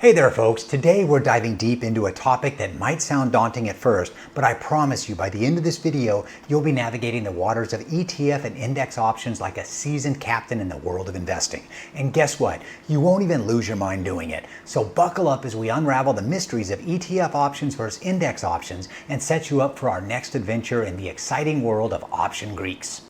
Hey there folks, today we're diving deep into a topic that might sound daunting at first, but I promise you by the end of this video, you'll be navigating the waters of ETF and index options like a seasoned captain in the world of investing. And guess what? You won't even lose your mind doing it. So buckle up as we unravel the mysteries of ETF options versus index options and set you up for our next adventure in the exciting world of option Greeks.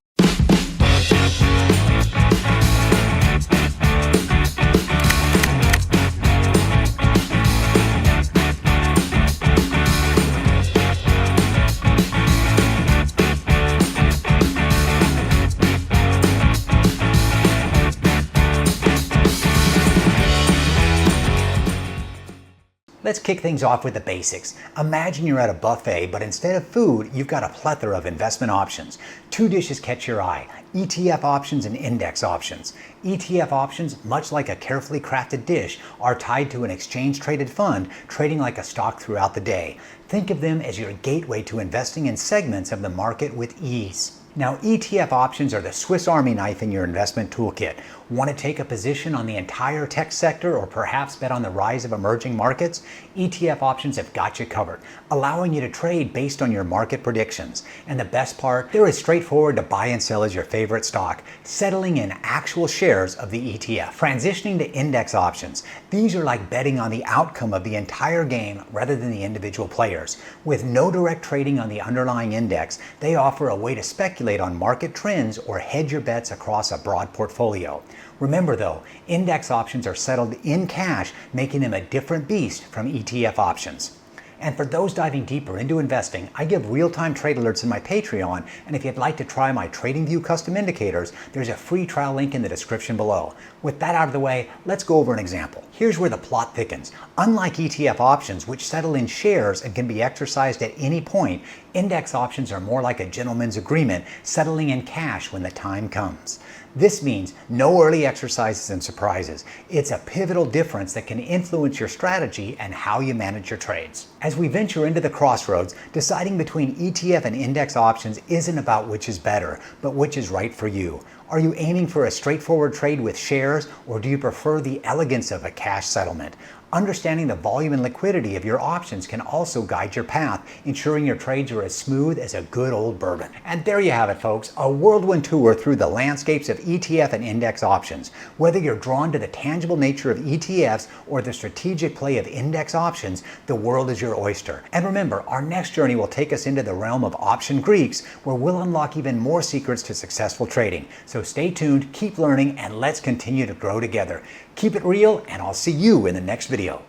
Let's kick things off with the basics. Imagine you're at a buffet, but instead of food, you've got a plethora of investment options. Two dishes catch your eye: ETF options and index options. ETF options, much like a carefully crafted dish, are tied to an exchange-traded fund, trading like a stock throughout the day. Think of them as your gateway to investing in segments of the market with ease. Now, ETF options are the Swiss Army knife in your investment toolkit. Want to take a position on the entire tech sector or perhaps bet on the rise of emerging markets? ETF options have got you covered, allowing you to trade based on your market predictions. And the best part, they're as straightforward to buy and sell as your favorite stock, settling in actual shares of the ETF. Transitioning to index options, these are like betting on the outcome of the entire game rather than the individual players. With no direct trading on the underlying index, they offer a way to speculate on market trends or hedge your bets across a broad portfolio. Remember though, index options are settled in cash, making them a different beast from ETF options. And for those diving deeper into investing, I give real-time trade alerts in my Patreon, and if you'd like to try my TradingView custom indicators, there's a free trial link in the description below. With that out of the way, let's go over an example. Here's where the plot thickens. Unlike ETF options, which settle in shares and can be exercised at any point, index options are more like a gentleman's agreement, settling in cash when the time comes. This means no early exercises and surprises. It's a pivotal difference that can influence your strategy and how you manage your trades. As we venture into the crossroads, deciding between ETF and index options isn't about which is better, but which is right for you. Are you aiming for a straightforward trade with shares, or do you prefer the elegance of a cash settlement? Understanding the volume and liquidity of your options can also guide your path, ensuring your trades are as smooth as a good old bourbon. And there you have it, folks, a whirlwind tour through the landscapes of ETF and index options. Whether you're drawn to the tangible nature of ETFs or the strategic play of index options, the world is your oyster. And remember, our next journey will take us into the realm of option Greeks, where we'll unlock even more secrets to successful trading. So stay tuned, keep learning, and let's continue to grow together. Keep it real, and I'll see you in the next video.